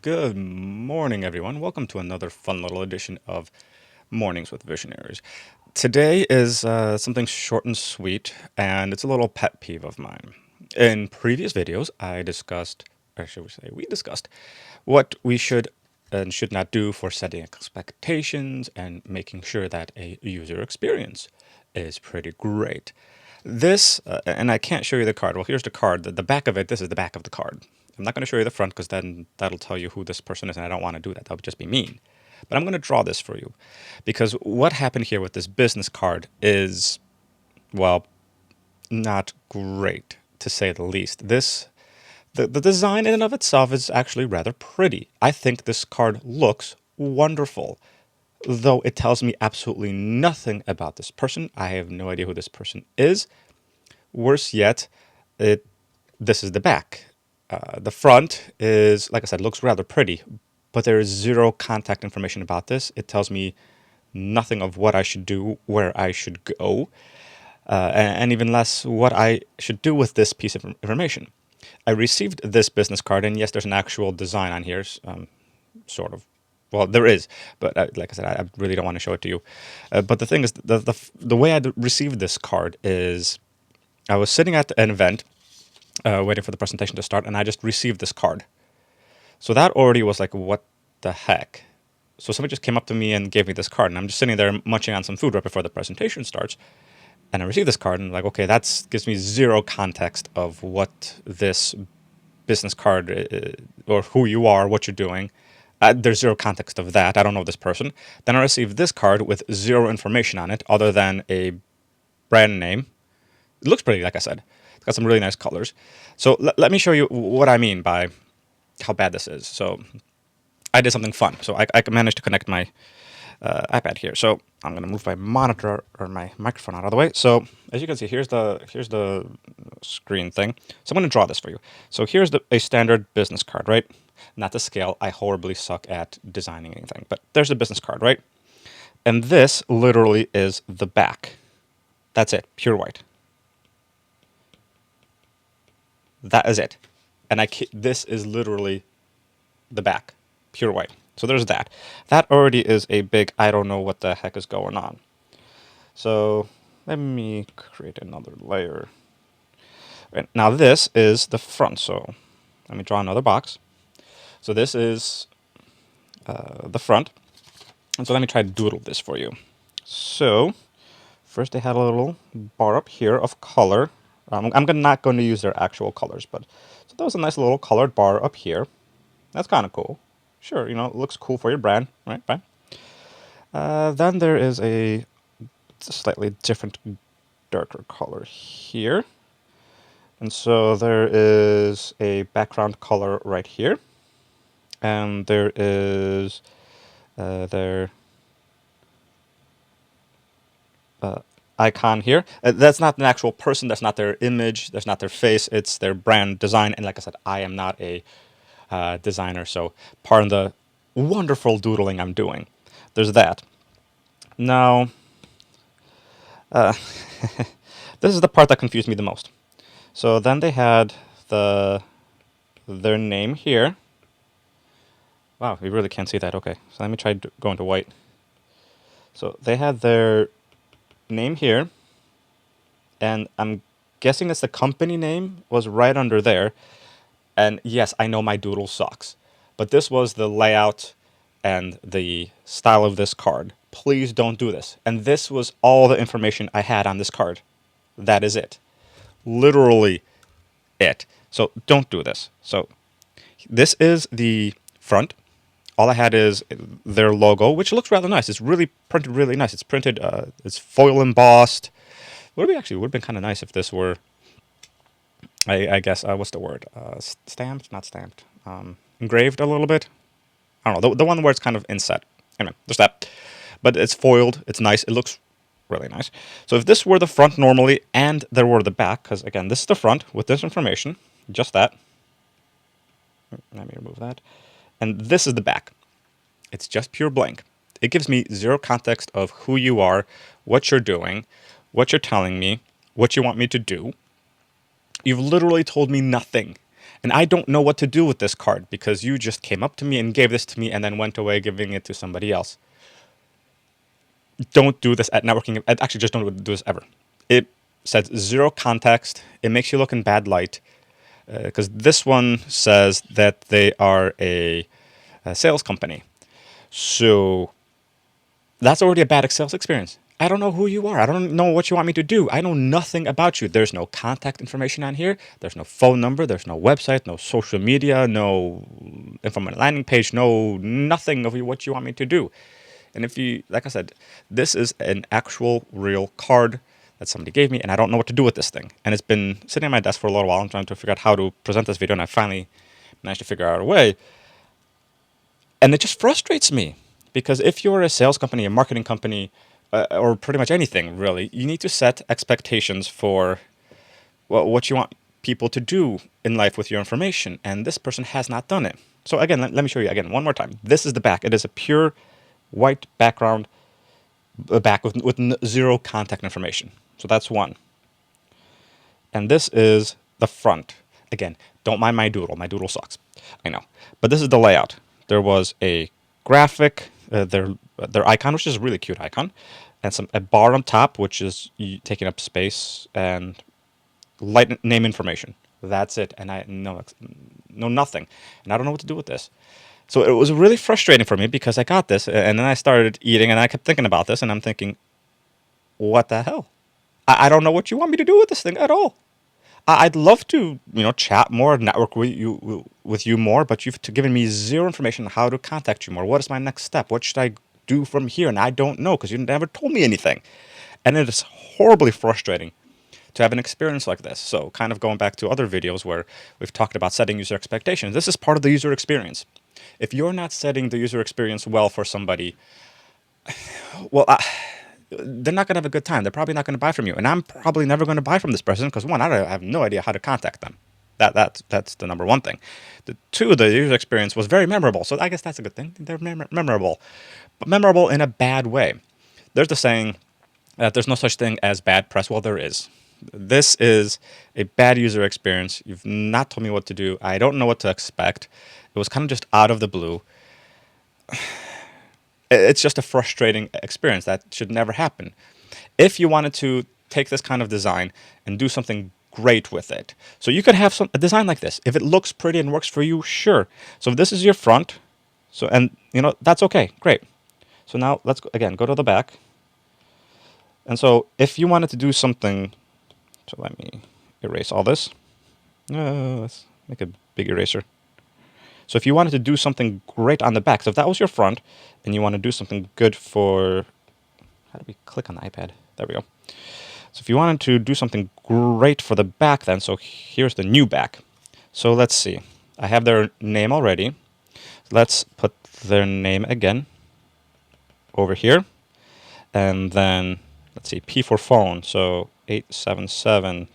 Good morning, everyone. Welcome to another fun little edition of Mornings with Visionaries. Today is something short and sweet, and it's a little pet peeve of mine. In previous videos, I discussed, or should we say, we discussed, what we should and should not do for setting expectations and making sure that a user experience is pretty great. This, and I can't show you the card. Well, here's the card. The back of it, this is the back of the card. I'm not going to show you the front because then that'll tell you who this person is, and I don't want to do that. That would just be mean. But I'm going to draw this for you because what happened here with this business card is, well, not great to say the least. The design in and of itself is actually rather pretty. I think this card looks wonderful, though it tells me absolutely nothing about this person. I have no idea who this person is. Worse yet, it this is the back. The front is, like I said, looks rather pretty, but there is zero contact information about this. It tells me nothing of what I should do, where I should go, and even less what I should do with this piece of information. I received this business card, and yes, there's an actual design on here, sort of. Well, there is, but like I said, I really don't want to show it to you. But the thing is, the way I received this card is I was sitting at an event, waiting for the presentation to start, and I just received this card. So that already was like, what the heck? So somebody just came up to me and gave me this card, and I'm just sitting there munching on some food right before the presentation starts. And I received this card, and I'm like, okay, that gives me zero context of what this business card or who you are, what you're doing. There's zero context of that. I don't know this person. Then I received this card with zero information on it other than a brand name. It looks pretty, like I said. It's got some really nice colors. So let me show you what I mean by how bad this is. So I did something fun. So I managed to connect my iPad here. So I'm going to move my monitor or my microphone out of the way. So as you can see, here's the screen thing. So I'm going to draw this for you. So here's a standard business card, right? Not to scale. I horribly suck at designing anything. But there's the business card, right? And this literally is the back. That's it. Pure white. That is it. And this is literally the back. Pure white. So there's that. That already is a big, I don't know what the heck is going on. So let me create another layer. Right, now this is the front. So let me draw another box. So this is the front. And so let me try to doodle this for you. So first they had a little bar up here of color. I'm not going to use their actual colors, but so that was a nice little colored bar up here. That's kind of cool. Sure, it looks cool for your brand, right? Fine. Then there is a slightly different, darker color here. And so there is a background color right here. And there is their icon here. That's not an actual person. That's not their image. That's not their face. It's their brand design. And like I said, I am not a designer, so pardon the wonderful doodling I'm doing. There's that. Now, this is the part that confused me the most. So then they had their name here. Wow, you really can't see that. Okay, so let me try going to white. So they had their name here, and I'm guessing it's the company name was right under there. And yes, I know my doodle sucks, but this was the layout and the style of this card. Please don't do this. And this was all the information I had on this card. That is it. Literally it. So don't do this. So this is the front. All I had is their logo, which looks rather nice. It's really printed really nice. It's printed, it's foil embossed. Would have been kind of nice if this were, I guess, what's the word? Stamped? Not stamped. Engraved a little bit. I don't know, the one where it's kind of inset. Anyway, just that. But it's foiled. It's nice. It looks really nice. So if this were the front normally and there were the back, because again, this is the front with this information, just that. Let me remove that. And this is the back. It's just pure blank. It gives me zero context of who you are, what you're doing, what you're telling me, what you want me to do. You've literally told me nothing. And I don't know what to do with this card because you just came up to me and gave this to me and then went away giving it to somebody else. Don't do this at networking. Actually, just don't do this ever. It says zero context. It makes you look in bad light because this one says that they are a sales company. So that's already a bad sales experience. I don't know who you are. I don't know what you want me to do. I know nothing about you. There's no contact information on here. There's no phone number. There's no website, no social media, no info on a landing page, no nothing of what you want me to do. And if you, like I said, this is an actual real card that somebody gave me, and I don't know what to do with this thing. And it's been sitting on my desk for a little while. I'm trying to figure out how to present this video, and I finally managed to figure out a way. And it just frustrates me because if you're a sales company, a marketing company, or pretty much anything really, you need to set expectations for what you want people to do in life with your information. And this person has not done it. So again, let me show you again one more time. This is the back. It is a pure white background, back with zero contact information. So that's one. And this is the front. Again, don't mind my doodle. My doodle sucks. I know. But this is the layout. There was a graphic, their icon, which is a really cute icon, and a bar on top, which is taking up space, and light name information. That's it. And I know nothing. And I don't know what to do with this. So it was really frustrating for me because I got this, and then I started eating, and I kept thinking about this, and I'm thinking, what the hell? I don't know what you want me to do with this thing at all. I'd love to, chat more, network with you more, but you've given me zero information on how to contact you more. What is my next step? What should I do from here? And I don't know because you never told me anything. And it is horribly frustrating to have an experience like this. So kind of going back to other videos where we've talked about setting user expectations, this is part of the user experience. If you're not setting the user experience well for somebody, well, they're not going to have a good time. They're probably not going to buy from you. And I'm probably never going to buy from this person because, one, I have no idea how to contact them. That's the number one thing. The two, the user experience was very memorable. So I guess that's a good thing. They're memorable. But memorable in a bad way. There's the saying that there's no such thing as bad press. Well, there is. This is a bad user experience. You've not told me what to do. I don't know what to expect. It was kind of just out of the blue. It's just a frustrating experience that should never happen. If you wanted to take this kind of design and do something great with it, so you could have a design like this. If it looks pretty and works for you, sure. So if this is your front, and that's okay, great. So now let's go to the back. And so if you wanted to do something, so let me erase all this. Let's make a big eraser. So if you wanted to do something great on the back, so if that was your front, and you want to do something good for, how do we click on the iPad? There we go. So if you wanted to do something great for the back then, so here's the new back. So let's see. I have their name already. Let's put their name again over here. And then, let's see, P for phone. So 877,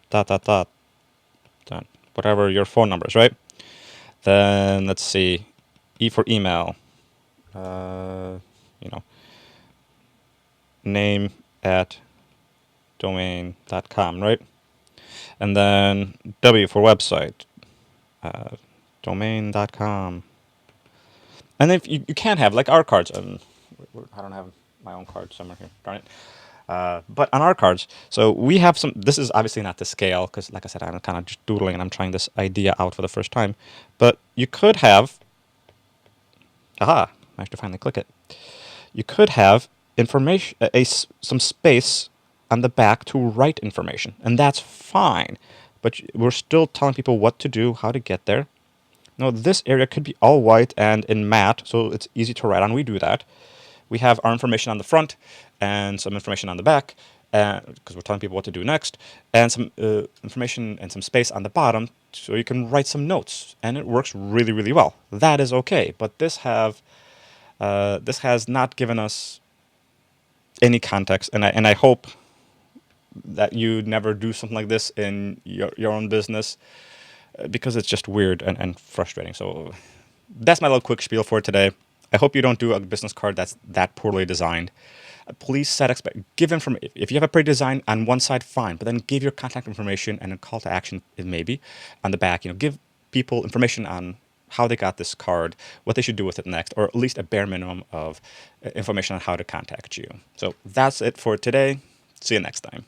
whatever your phone number is, right? Then let's see, E for email. Name at domain.com, right? And then W for website, domain.com. And then you can have, like our cards, I don't have my own card somewhere here, darn it. But on our cards, so we have this is obviously not to scale, because like I said, I'm kind of just doodling and I'm trying this idea out for the first time. But you could have, I have to finally click it. You could have information, some space on the back to write information, and that's fine. But we're still telling people what to do, how to get there. Now, this area could be all white and in matte, so it's easy to write on. We do that. We have our information on the front and some information on the back, because we're telling people what to do next, and some information and some space on the bottom so you can write some notes, and it works really, really well. That is okay, but this has not given us any context, and I hope that you never do something like this in your own business, because it's just weird and frustrating. So that's my little quick spiel for today. I hope you don't do a business card that's that poorly designed. Please give information. If you have a pretty design on one side, fine, but then give your contact information and a call to action, maybe on the back. Give people information on how they got this card, what they should do with it next, or at least a bare minimum of information on how to contact you. So that's it for today. See you next time.